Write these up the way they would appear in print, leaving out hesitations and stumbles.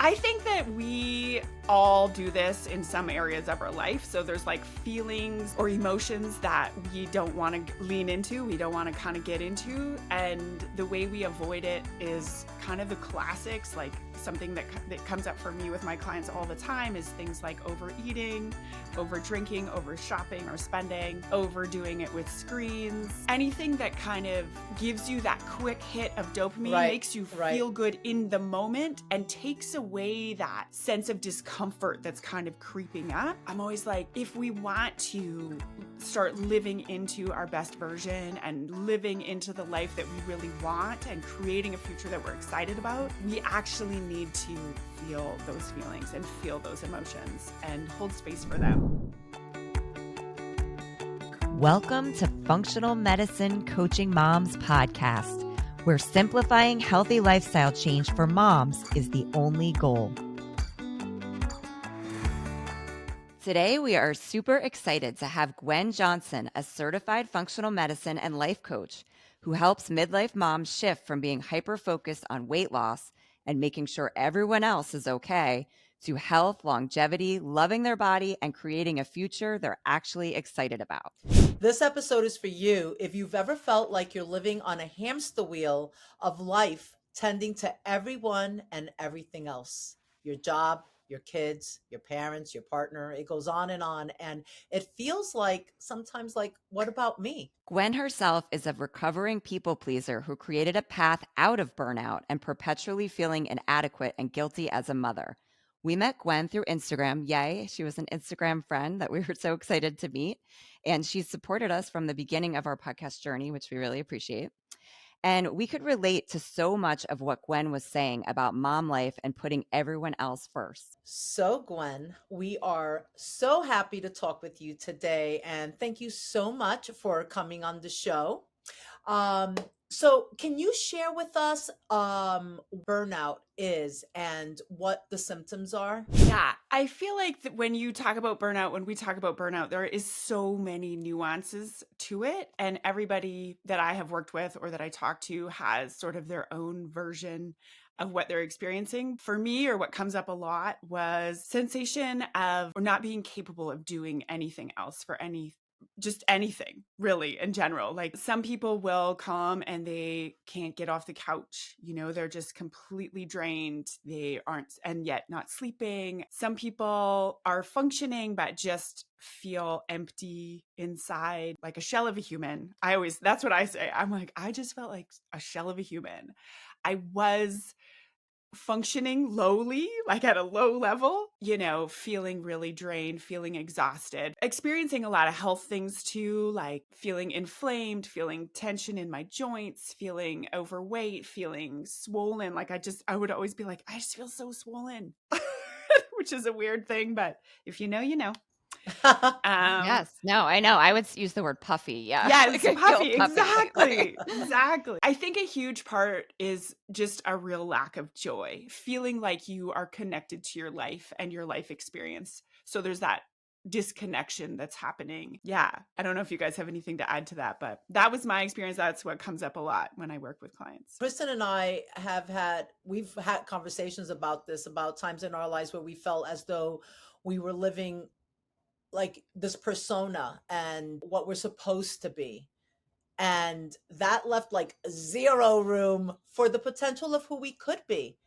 I think that we all do this in some areas of our life. So there's like feelings or emotions that we don't want to lean into, we don't want to kind of get into. And the way we avoid it is kind of the classics, like something that comes up for me with my clients all the time is things like overeating, over drinking, over shopping or spending, overdoing it with screens. Anything that kind of gives you that quick hit of dopamine, makes you feel good in the moment and takes away that sense of discomfort that's kind of creeping up. I'm always like, if we want to start living into our best version and living into the life that we really want and creating a future that we're excited about, we actually need to feel those feelings and feel those emotions and hold space for them. Welcome to Functional Medicine Coaching Moms podcast, where simplifying healthy lifestyle change for moms is the only goal. Today, we are super excited to have Gwen Johnson, a certified functional medicine and life coach who helps midlife moms shift from being hyper-focused on weight loss and making sure everyone else is okay to health, longevity, loving their body, and creating a future they're actually excited about. This episode is for you if you've ever felt like you're living on a hamster wheel of life, tending to everyone and everything else. Your job, your kids, your parents, your partner, it goes on. And it feels like sometimes like, what about me? Gwen herself is a recovering people pleaser who created a path out of burnout and perpetually feeling inadequate and guilty as a mother. We met Gwen through Instagram. Yay. She was an Instagram friend that we were so excited to meet. And she supported us from the beginning of our podcast journey, which we really appreciate. And we could relate to so much of what Gwen was saying about mom life and putting everyone else first. So, Gwen, we are so happy to talk with you today. And thank you so much for coming on the show. So can you share with us burnout is and what the symptoms are? Yeah, I feel like that when we talk about burnout, there is so many nuances to it. And everybody that I have worked with or that I talk to has sort of their own version of what they're experiencing. For me, or what comes up a lot, was sensation of not being capable of doing anything else for just anything really in general. Like some people will come and they can't get off the couch, they're just completely drained. They aren't, and yet not sleeping. Some people are functioning, but just feel empty inside, like a shell of a human. That's what I say. I'm like, I just felt like a shell of a human. I was functioning lowly, like at a low level, feeling really drained, feeling exhausted, experiencing a lot of health things too, like feeling inflamed, feeling tension in my joints, feeling overweight, feeling swollen. Like I would always be like, I just feel so swollen, which is a weird thing, but if you know, you know. Yes. No, I know. I would use the word puffy. Yeah. Yeah, Like, it's puffy. Exactly. Like, Exactly. I think a huge part is just a real lack of joy, feeling like you are connected to your life and your life experience. So there's that disconnection that's happening. Yeah. I don't know if you guys have anything to add to that, but that was my experience. That's what comes up a lot when I work with clients. Kristen and I we've had conversations about this, about times in our lives where we felt as though we were living like this persona and what we're supposed to be. And that left like zero room for the potential of who we could be,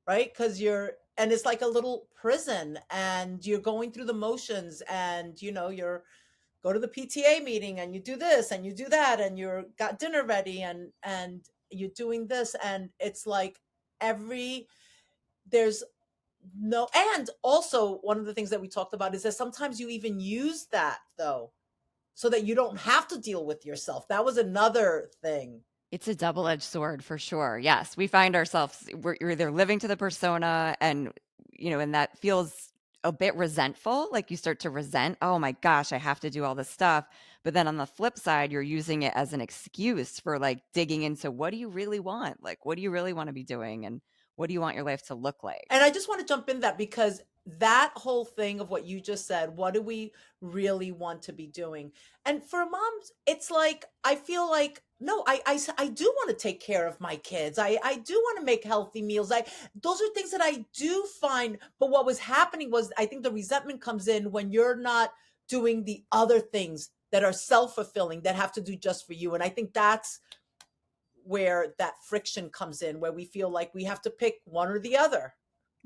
right? Because and it's like a little prison and you're going through the motions and, you're go to the PTA meeting and you do this and you do that and you're got dinner ready and you're doing this. And it's like there's no, and also one of the things that we talked about is that sometimes you even use that though, so that you don't have to deal with yourself. That was another thing. it's a double-edged sword for sure. Yes. We find ourselves, you're either living to the persona and that feels a bit resentful. Like you start to resent, oh my gosh, I have to do all this stuff. But then on the flip side, you're using it as an excuse for like digging into what do you really want? Like, what do you really want to be doing? And what do you want your life to look like? And I just want to jump in that because that whole thing of what you just said, what do we really want to be doing? And for moms, it's like, I feel like No, I do want to take care of my kids. I do want to make healthy meals. Those are things that I do find. But what was happening was, I think the resentment comes in when you're not doing the other things that are self-fulfilling, that have to do just for you. And I think that's where that friction comes in, where we feel like we have to pick one or the other.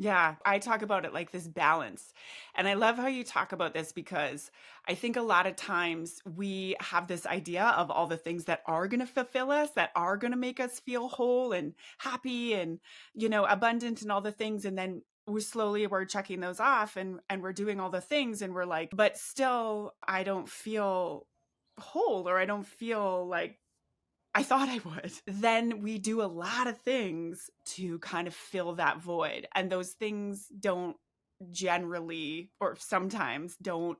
Yeah, I talk about it like this balance. And I love how you talk about this because I think a lot of times we have this idea of all the things that are going to fulfill us, that are going to make us feel whole and happy and, abundant and all the things. And then we're checking those off and we're doing all the things and we're like, but still, I don't feel whole, or I don't feel like I thought I would. Then we do a lot of things to kind of fill that void. And those things don't generally, or sometimes don't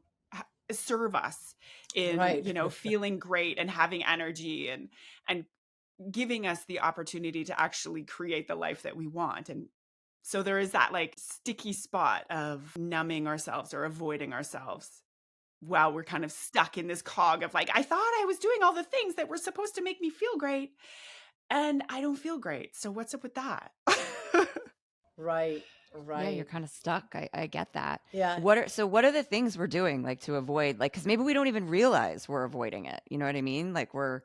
serve us in, Right. feeling great and having energy and giving us the opportunity to actually create the life that we want. And so there is that like sticky spot of numbing ourselves or avoiding ourselves while we're kind of stuck in this cog of like, I thought I was doing all the things that were supposed to make me feel great and I don't feel great. So what's up with that? Right. Yeah, you're Right. kind of stuck. I get that. Yeah. What are the things we're doing like to avoid, like, because maybe we don't even realize we're avoiding it. You know what I mean? Like we're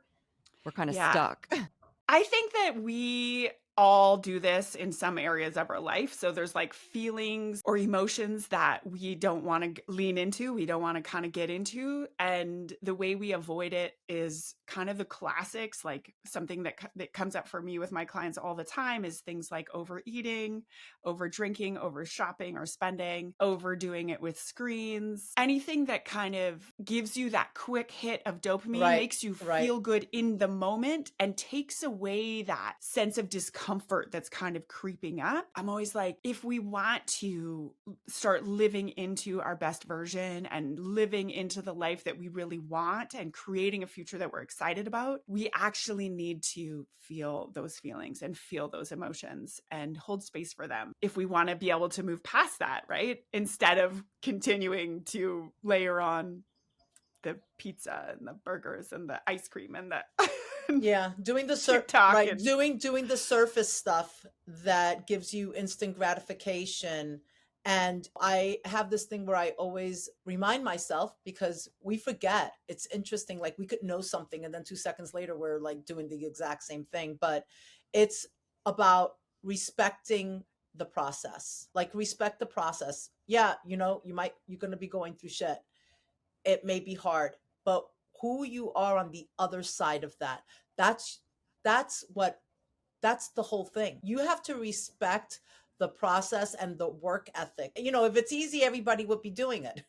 kind of Yeah. stuck. I think that we all do this in some areas of our life. So there's like feelings or emotions that we don't want to lean into, we don't want to kind of get into. And the way we avoid it is kind of the classics, like something that comes up for me with my clients all the time is things like overeating, over drinking, over shopping or spending, overdoing it with screens, anything that kind of gives you that quick hit of dopamine, Right. makes you Right. feel good in the moment and takes away that sense of discomfort that's kind of creeping up. I'm always like, if we want to start living into our best version and living into the life that we really want and creating a future that we're excited about, we actually need to feel those feelings and feel those emotions and hold space for them if we want to be able to move past that, right? Instead of continuing to layer on the pizza and the burgers and the ice cream and the Yeah, doing the TikTok right, and doing the surface stuff that gives you instant gratification. And I have this thing where I always remind myself, because we forget. It's interesting, like we could know something and then 2 seconds later we're like doing the exact same thing. But it's about respecting the process. Like, respect the process. Yeah, you're going to be going through shit. It may be hard, but who you are on the other side of that, that's that's what that's the whole thing. You have to respect the process and the work ethic. If it's easy, everybody would be doing it.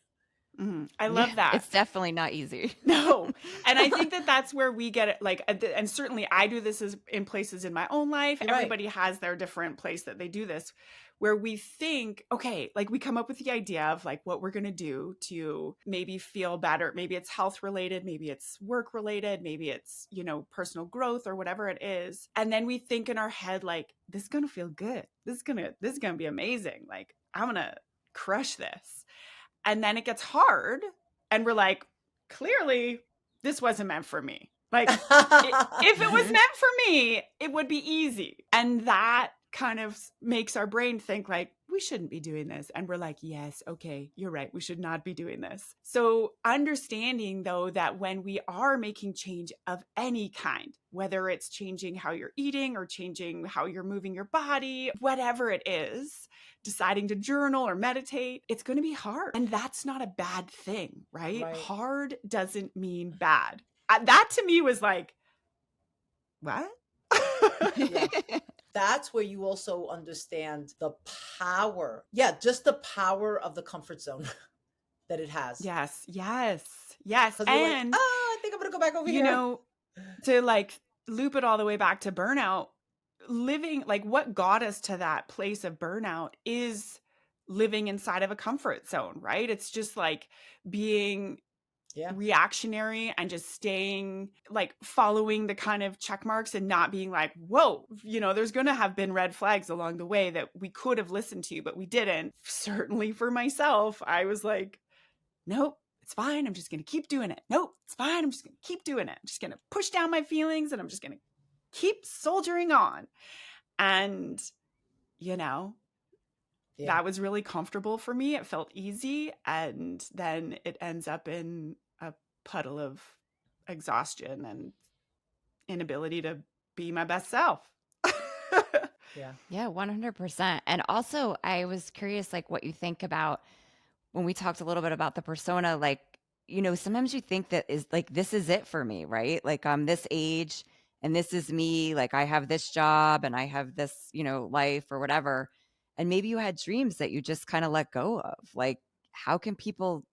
I Yeah, love that. it's definitely not easy. No. And I think that that's where we get it. Like, and certainly I do this in places in my own life. You're right. Everybody has their different place that they do this, where we think, okay, like we come up with the idea of like what we're going to do to maybe feel better. Maybe it's health related, maybe it's work related, maybe it's, personal growth or whatever it is. And then we think in our head, like, this is going to feel good. This is going to be amazing. Like, I'm going to crush this. And then it gets hard and we're like, clearly this wasn't meant for me. Like, if it was meant for me, it would be easy. And that kind of makes our brain think like, we shouldn't be doing this. And we're like, yes, okay, you're right. We should not be doing this. So understanding though, that when we are making change of any kind, whether it's changing how you're eating or changing how you're moving your body, whatever it is, deciding to journal or meditate, it's going to be hard. And that's not a bad thing, right? Right. Hard doesn't mean bad. That to me was like, what? Yeah. That's where you also understand the power. Yeah, just the power of the comfort zone that it has. Yes. Because we're like, And, I think I'm going to go back over here. to like loop it all the way back to burnout, living like what got us to that place of burnout is living inside of a comfort zone, right? It's just like being reactionary and just staying like following the kind of check marks and not being like, whoa, there's going to have been red flags along the way that we could have listened to, but we didn't. Certainly for myself, I was like, nope, it's fine. I'm just going to keep doing it. Nope, it's fine. I'm just going to keep doing it. I'm just going to push down my feelings and I'm just going to keep soldiering on. And, you know, Yeah. that was really comfortable for me. It felt easy. And then it ends up in a puddle of exhaustion and inability to be my best self. Yeah. Yeah, 100%. And also, I was curious, like, what you think about when we talked a little bit about the persona, like, sometimes you think that is like, this is it for me, right? Like, I'm this age and this is me. Like, I have this job and I have this, life or whatever. And maybe you had dreams that you just kind of let go of. Like, how can people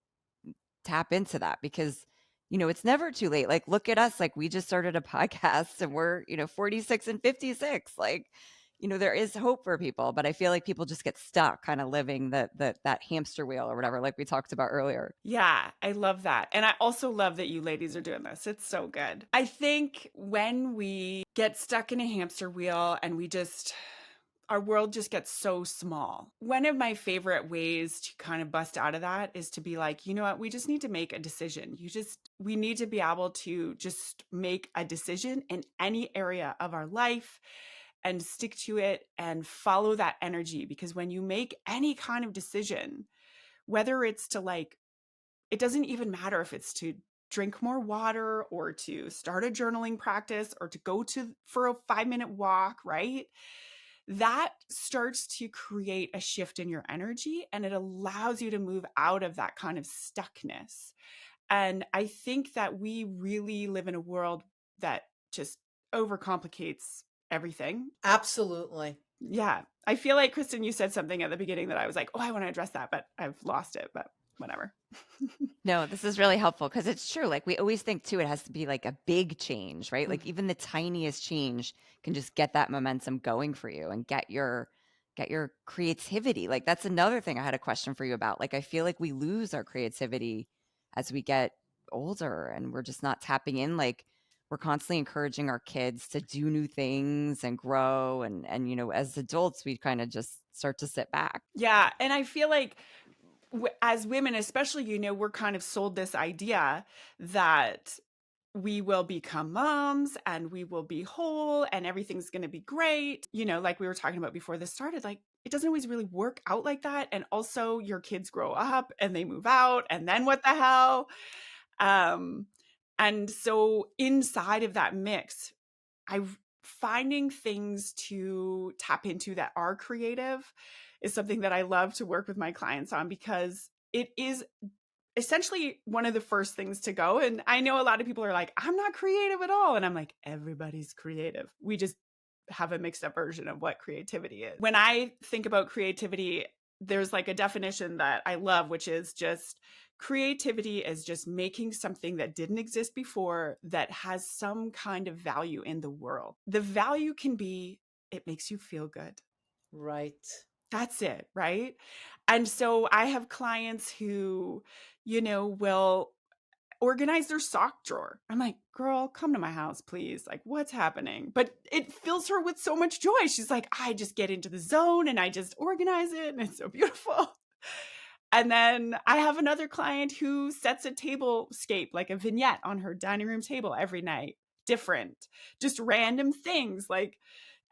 tap into that? Because, it's never too late. Like, look at us. Like, we just started a podcast and we're, 46 and 56. Like, there is hope for people, but I feel like people just get stuck kind of living that hamster wheel or whatever, like we talked about earlier. Yeah, I love that. And I also love that you ladies are doing this. It's so good. I think when we get stuck in a hamster wheel and our world just gets so small. One of my favorite ways to kind of bust out of that is to be like, you know what? We just need to make a decision. We need to be able to just make a decision in any area of our life and stick to it and follow that energy. Because when you make any kind of decision, whether it's to like, it doesn't even matter if it's to drink more water or to start a journaling practice or to go for a 5-minute walk, right? That starts to create a shift in your energy and it allows you to move out of that kind of stuckness. And I think that we really live in a world that just overcomplicates everything. Absolutely. Yeah. I feel like, Kristen, you said something at the beginning that I was like, oh, I want to address that, but I've lost it, but whatever. No, this is really helpful because it's true. Like we always think too, it has to be like a big change, right? Like even the tiniest change can just get that momentum going for you and get your creativity. Like that's another thing I had a question for you about. Like I feel like we lose our creativity as we get older and we're just not tapping in. Like we're constantly encouraging our kids to do new things and grow and as adults we kind of just start to sit back. Yeah. And I feel like as women, especially, we're kind of sold this idea that we will become moms and we will be whole and everything's going to be great. Like we were talking about before this started, like it doesn't always really work out like that. And also your kids grow up and they move out and then what the hell? And so inside of that mix, finding things to tap into that are creative is something that I love to work with my clients on because it is essentially one of the first things to go. And I know a lot of people are like, I'm not creative at all. And I'm like, everybody's creative. We just have a mixed up version of what creativity is. When I think about creativity, there's like a definition that I love, which is just creativity is just making something that didn't exist before that has some kind of value in the world. The value can be, it makes you feel good. Right. That's it, right? And so I have clients who, will organize their sock drawer. I'm like, girl, come to my house, please. Like, what's happening? But it fills her with so much joy. She's like, I just get into the zone and I just organize it. And it's so beautiful. And then I have another client who sets a tablescape, like a vignette on her dining room table every night. Different, just random things like,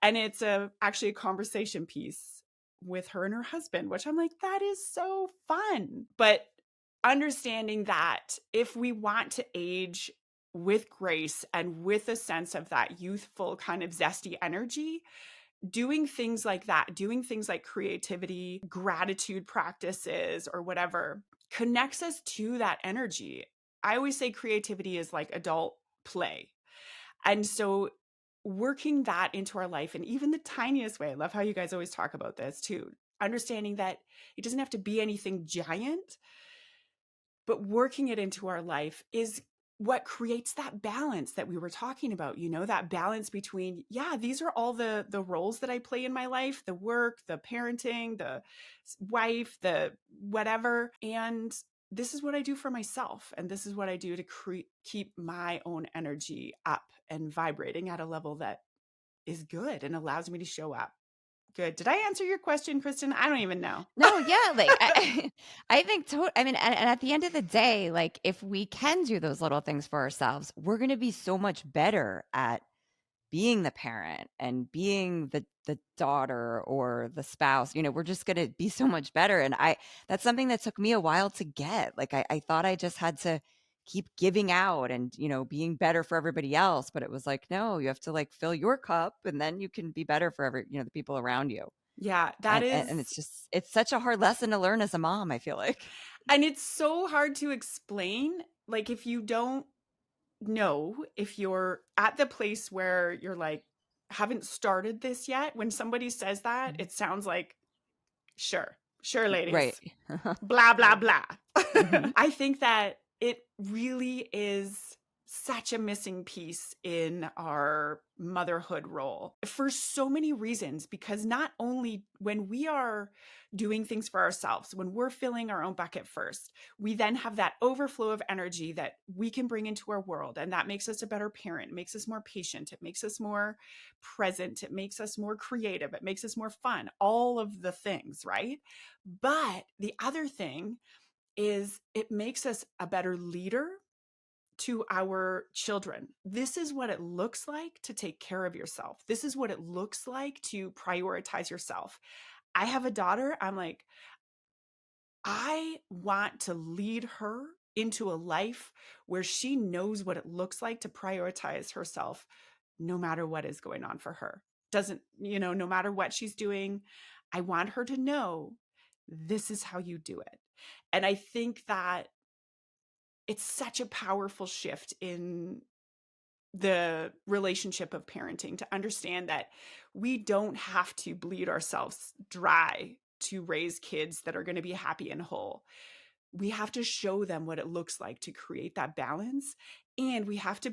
and it's actually a conversation piece with her and her husband, which I'm like, that is so fun. But understanding that if we want to age with grace and with a sense of that youthful kind of zesty energy, doing things like that, doing things like creativity, gratitude practices, or whatever, connects us to that energy. I always say creativity is like adult play. And so working that into our life in even the tiniest way, I love how you guys always talk about this too, understanding that it doesn't have to be anything giant, but working it into our life is what creates that balance that we were talking about, that balance between, yeah, these are all the roles that I play in my life, the work, the parenting, the wife, the whatever. And this is what I do for myself. And this is what I do to keep my own energy up and vibrating at a level that is good and allows me to show up Good. Did I answer your question, Kristen? I don't even know. No, yeah, like I think I mean, and at the end of the day, like if we can do those little things for ourselves, we're going to be so much better at being the parent and being the daughter or the spouse. You know, we're just going to be so much better. And that's something that took me a while to get. Like I thought I just had to keep giving out and, you know, being better for everybody else, but it was like, no, you have to like fill your cup and then you can be better for every, you know, the people around you. Yeah, that And is, it's just it's such a hard lesson to learn as a mom, I feel like. and it's so hard to explain. Like, if you don't know, if you're at the place where you're like, haven't started this yet, when somebody says that, Mhm. it sounds like, sure, Right. ladies, blah, blah, Right. blah. Mhm. I think that it really is such a missing piece in our motherhood role for so many reasons, because not only when we are doing things for ourselves, when we're filling our own bucket first, we then have that overflow of energy that we can bring into our world. And that makes us a better parent, it makes us more patient, it makes us more present, it makes us more creative, it makes us more fun, all of the things, right? But the other thing is it makes us a better leader to our children. This is what it looks like to take care of yourself. This is what it looks like to prioritize yourself. I have a daughter. I'm like, I want to lead her into a life where she knows what it looks like to prioritize herself no matter what is going on for her. Doesn't, no matter what she's doing, I want her to know this is how you do it. And I think that it's such a powerful shift in the relationship of parenting to understand that we don't have to bleed ourselves dry to raise kids that are going to be happy and whole. We have to show them what it looks like to create that balance, and we have to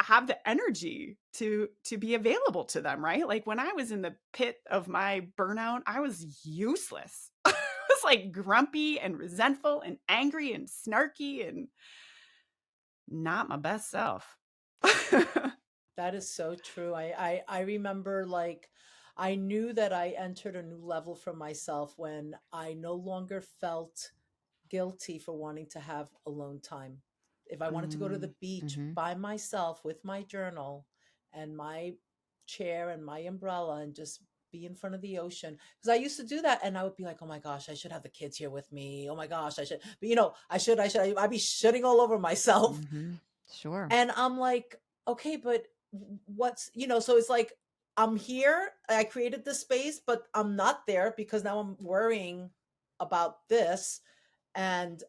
have the energy to be available to them, right? Like when I was in the pit of my burnout, I was useless. I was like grumpy and resentful and angry and snarky and not my best self. That is so true. I remember like I knew that I entered a new level for myself when I no longer felt guilty for wanting to have alone time. If I wanted to go to the Mm, beach Mhm. by myself with my journal and my chair and my umbrella and just be in front of the ocean, because I used to do that and I would be like, oh my gosh, I should have the kids here with me. Oh my gosh, I should, but I'd be shitting all over myself. Mhm. Sure. And I'm like, okay, but so it's like I'm here, I created this space, but I'm not there because now I'm worrying about this. And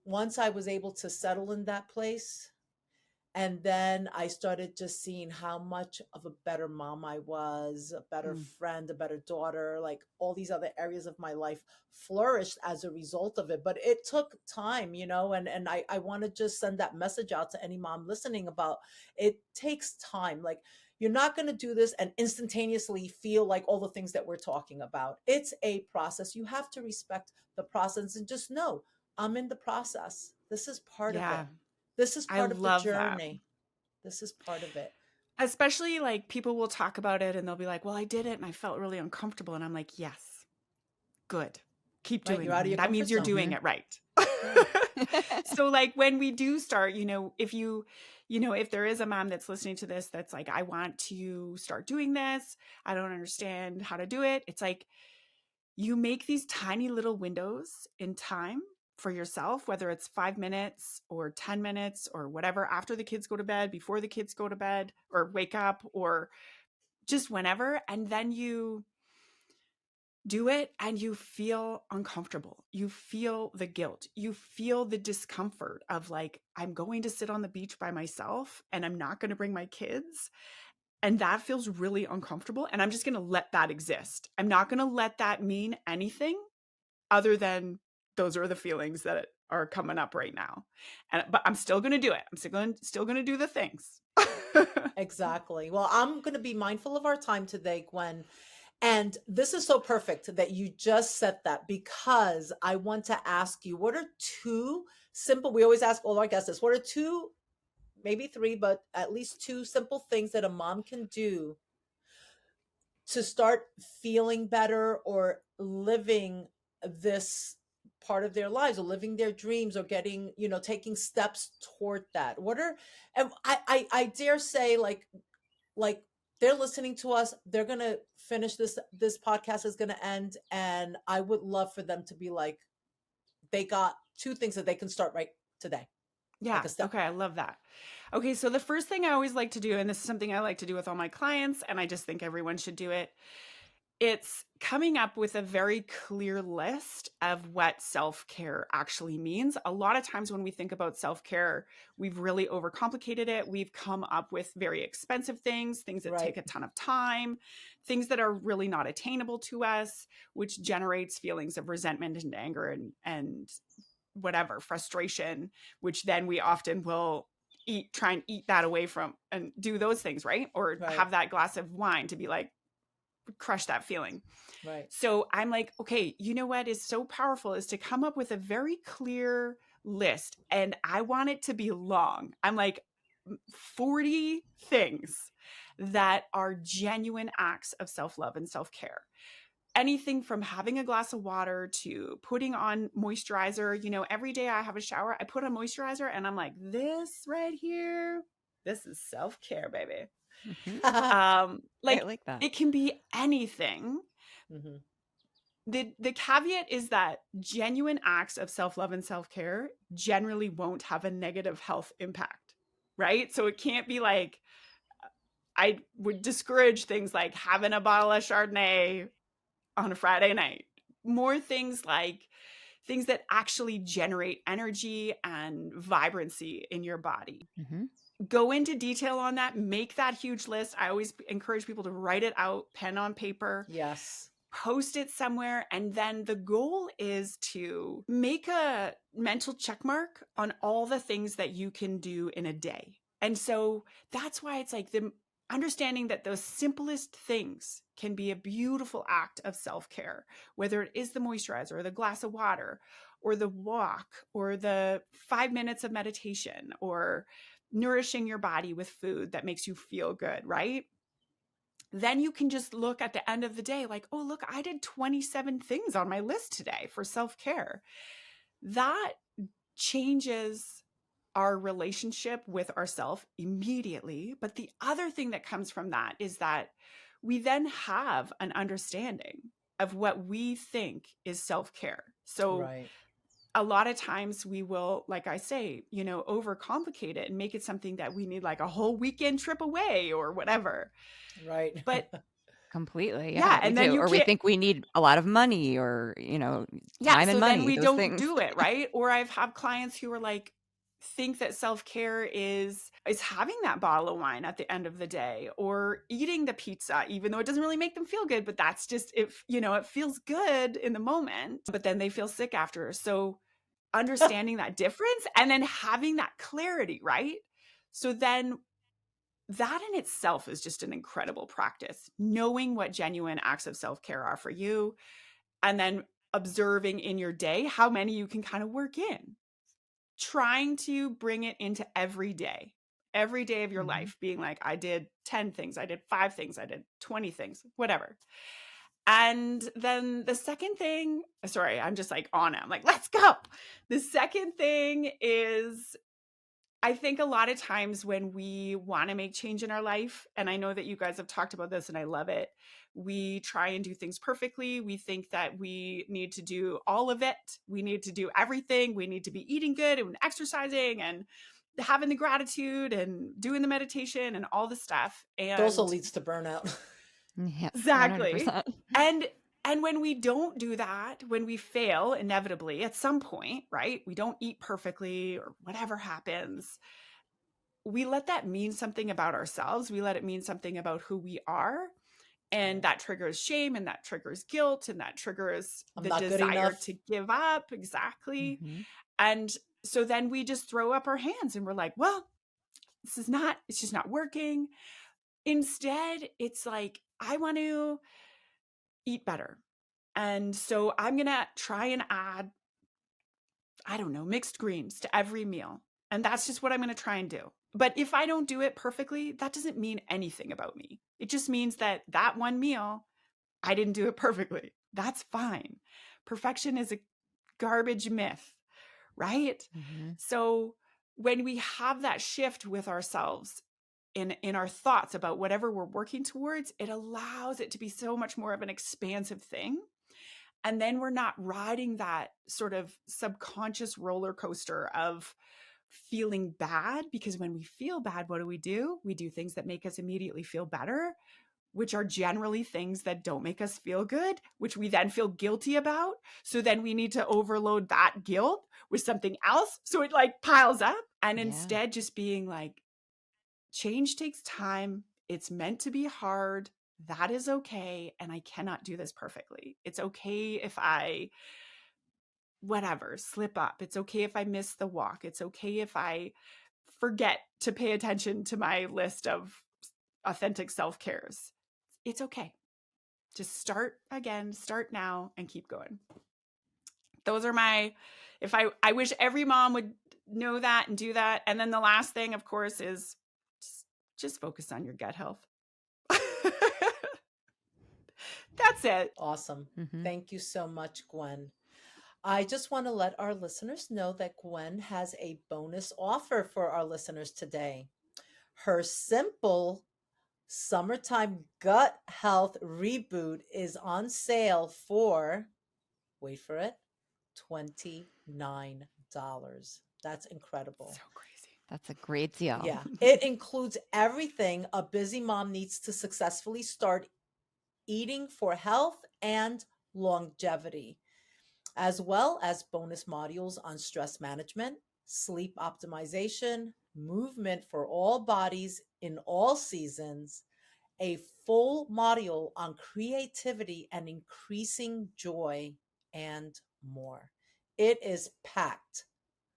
once I was able to settle in that place, and then I started just seeing how much of a better mom I was, a better mm, friend, a better daughter, like all these other areas of my life flourished as a result of it. But it took time, and I want to just send that message out to any mom listening about it takes time. Like you're not going to do this and instantaneously feel like all the things that we're talking about. It's a process. You have to respect the process and just know I'm in the process. This is part of yeah, it. This is I part of the love that. journey. This is part of it. Especially like people will talk about it and they'll be like, well, I did it and I felt really uncomfortable. And I'm like, yes, good. Keep Right? doing You're out of it. your Mhm. That comfort means you're zone. doing Mhm. it right. Yeah. So like when we do start, if there is a mom that's listening to this that's like, I want to start doing this, I don't understand how to do it. It's like you make these tiny little windows in time for yourself, whether it's 5 minutes or 10 minutes or whatever, after the kids go to bed, before the kids go to bed or wake up, or just whenever. And then you do it and you feel uncomfortable. You feel the guilt. You feel the discomfort of like, I'm going to sit on the beach by myself and I'm not going to bring my kids. And that feels really uncomfortable. And I'm just going to let that exist. I'm not going to let that mean anything other than those are the feelings that are coming up right now. But I'm still going to do it. I'm still going to do the things. Exactly. Well, I'm going to be mindful of our time today, Gwen. And this is so perfect that you just said that, because I want to ask you, what are two simple, we always ask all our guests this, what are two, maybe three, but at least two simple things that a mom can do to start feeling better or living this part of their lives or living their dreams or getting, taking steps toward that? What are, and I dare say, like they're listening to us, they're gonna finish this podcast is gonna end, and I would love for them to be like, they got two things that they can start right today, Yeah. like a step. Okay. I love that. Okay. So the first thing I always like to do, and this is something I like to do with all my clients, and I just think everyone should do it, it's coming up with a very clear list of what self-care actually means. A lot of times when we think about self-care, we've really overcomplicated it. We've come up with very expensive things that Right. take a ton of time, things that are really not attainable to us, which generates feelings of resentment and anger and whatever, frustration, which then we often will try and eat that away from and do those things, right? Or Right. have that glass of wine to be like, crush that feeling. Right. So I'm like, okay, you know what is so powerful is to come up with a very clear list. And I want it to be long. I'm like 40 things that are genuine acts of self-love and self-care. Anything from having a glass of water to putting on moisturizer. Every day I have a shower, I put on moisturizer and I'm like, this right here, this is self-care, baby. Mhm. I Like like that. it can be anything. Mm-hmm. The caveat is that genuine acts of self-love and self-care generally won't have a negative health impact, right? So it can't be like, I would discourage things like having a bottle of Chardonnay on a Friday night. More things like things that actually generate energy and vibrancy in your body. Mm-hmm. Go into detail on that, make that huge list. I always encourage people to write it out, pen on paper. Yes. Post it somewhere. And then the goal is to make a mental check mark on all the things that you can do in a day. And so that's why it's like the understanding that those simplest things can be a beautiful act of self-care, whether it is the moisturizer or the glass of water or the walk or the 5 minutes of meditation or nourishing your body with food that makes you feel good, right? Then you can just look at the end of the day like, oh, look, I did 27 things on my list today for self-care. That changes our relationship with ourselves immediately. But the other thing that comes from that is that we then have an understanding of what we think is self-care. So Right. a lot of times we will, like I say, overcomplicate it and make it something that we need like a whole weekend trip away or whatever. Right. But Completely. yeah, Yeah, we and then do. you Or we can't, think we need a lot of money or, yeah, time and so then money, we those don't things. do it, right? Or I've had clients who are like, think that self-care is having that bottle of wine at the end of the day or eating the pizza, even though it doesn't really make them feel good, but that's just, it feels good in the moment, but then they feel sick after. So understanding that difference and then having that clarity, right? So then that in itself is just an incredible practice, knowing what genuine acts of self-care are for you, and then observing in your day how many you can kind of work in, trying to bring it into every day of your Mhm. life, being like, I did 10 things, I did 5 things, I did 20 things, whatever. And then the second thing, sorry, I'm just like on it. I'm like, let's go. The second thing is, I think a lot of times when we want to make change in our life, and I know that you guys have talked about this and I love it, we try and do things perfectly. We think that we need to do all of it. We need to do everything. We need to be eating good and exercising and having the gratitude and doing the meditation and all the stuff. It also And leads to burnout. Yep, exactly. 100%. And when we don't do that, when we fail inevitably at some point, right? We don't eat perfectly or whatever happens, we let that mean something about ourselves. We let it mean something about who we are. And Right. that triggers shame and that triggers guilt and that triggers I'm the not good desire enough. to give up. Exactly. Mhm. And so then we just throw up our hands and we're like, well, it's just not working. Instead, it's like, I want to eat better. And so I'm going to try and add, I don't know, mixed greens to every meal. And that's just what I'm going to try and do. But if I don't do it perfectly, that doesn't mean anything about me. It just means that that one meal, I didn't do it perfectly. That's fine. Perfection is a garbage myth, right? Mm-hmm. So when we have that shift with ourselves in our thoughts about whatever we're working towards, it allows it to be so much more of an expansive thing. And then we're not riding that sort of subconscious roller coaster of feeling bad, because when we feel bad, what do? We do things that make us immediately feel better, which are generally things that don't make us feel good, which we then feel guilty about. So then we need to overload that guilt with something else. So it like piles up. And instead just being like, change takes time. It's meant to be hard. That is okay. And I cannot do this perfectly. It's okay if I, whatever, slip up. It's okay if I miss the walk. It's okay if I forget to pay attention to my list of authentic self-cares. It's okay. Just start again, start now, and keep going. Those are my, I wish every mom would know that and do that. And then the last thing, of course, is just focus on your gut health. That's it. Awesome. Mm-hmm. Thank you so much, Gwen. I just want to let our listeners know that Gwen has a bonus offer for our listeners today. Her simple Summertime Gut Health Reboot is on sale for, wait for it, $29. That's incredible. So crazy. That's a great deal. Yeah. It includes everything a busy mom needs to successfully start eating for health and longevity, as well as bonus modules on stress management, sleep optimization, movement for all bodies in all seasons, a full module on creativity and increasing joy, and more. It is packed,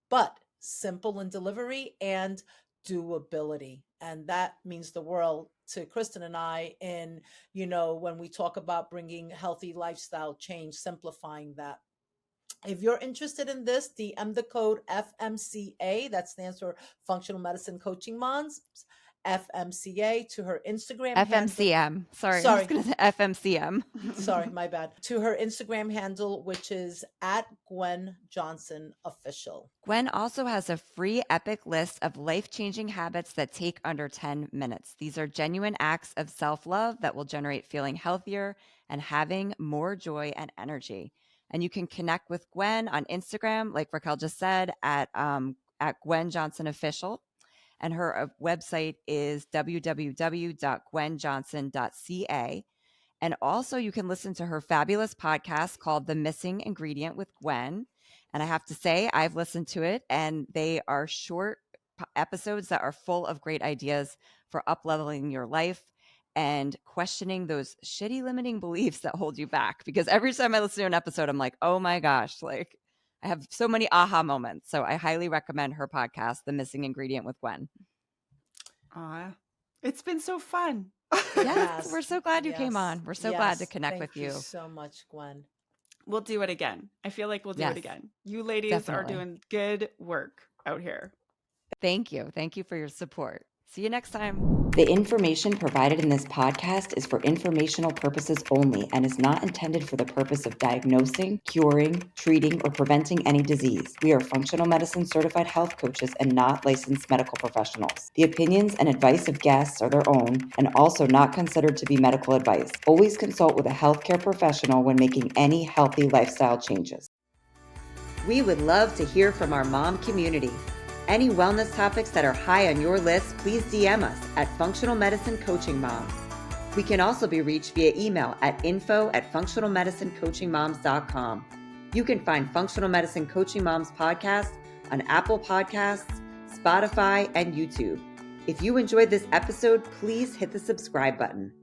but simple in delivery and doability. And that means the world to Kristen and I in, when we talk about bringing healthy lifestyle change, simplifying that. If you're interested in this, DM the code FMCA, that stands for Functional Medicine Coaching Moms, FMCA, to her Instagram handle. FMCM. Sorry, I was Sorry, going to say FMCM. sorry, my bad. To her Instagram handle, which is at Gwen Johnson Official. Gwen also has a free epic list of life-changing habits that take under 10 minutes. These are genuine acts of self-love that will generate feeling healthier and having more joy and energy. And you can connect with Gwen on Instagram, like Raquel just said, at Gwen Johnson Official. And her website is www.gwenjohnson.ca. And also you can listen to her fabulous podcast called The Missing Ingredient with Gwen. And I have to say, I've listened to it, and they are short episodes that are full of great ideas for up-leveling your life and questioning those shitty limiting beliefs that hold you back. Because every time I listen to an episode, I'm like, oh my gosh, like I have so many aha moments. So I highly recommend her podcast, The Missing Ingredient with Gwen. It's been so fun. Yes, we're so glad you came on. We're so glad to connect with you. Thank you so much, Gwen. We'll do it again. I feel like we'll do it again. You ladies are doing good work out here. Thank you. Thank you for your support. See you next time. The information provided in this podcast is for informational purposes only and is not intended for the purpose of diagnosing, curing, treating, or preventing any disease. We are functional medicine certified health coaches and not licensed medical professionals. The opinions and advice of guests are their own and also not considered to be medical advice. Always consult with a healthcare professional when making any healthy lifestyle changes. We would love to hear from our mom community. Any wellness topics that are high on your list, please DM us at Functional Medicine Coaching Moms. We can also be reached via email at info@functionalmedicincoachingmoms.com. You can find Functional Medicine Coaching Moms podcast on Apple Podcasts, Spotify, and YouTube. If you enjoyed this episode, please hit the subscribe button.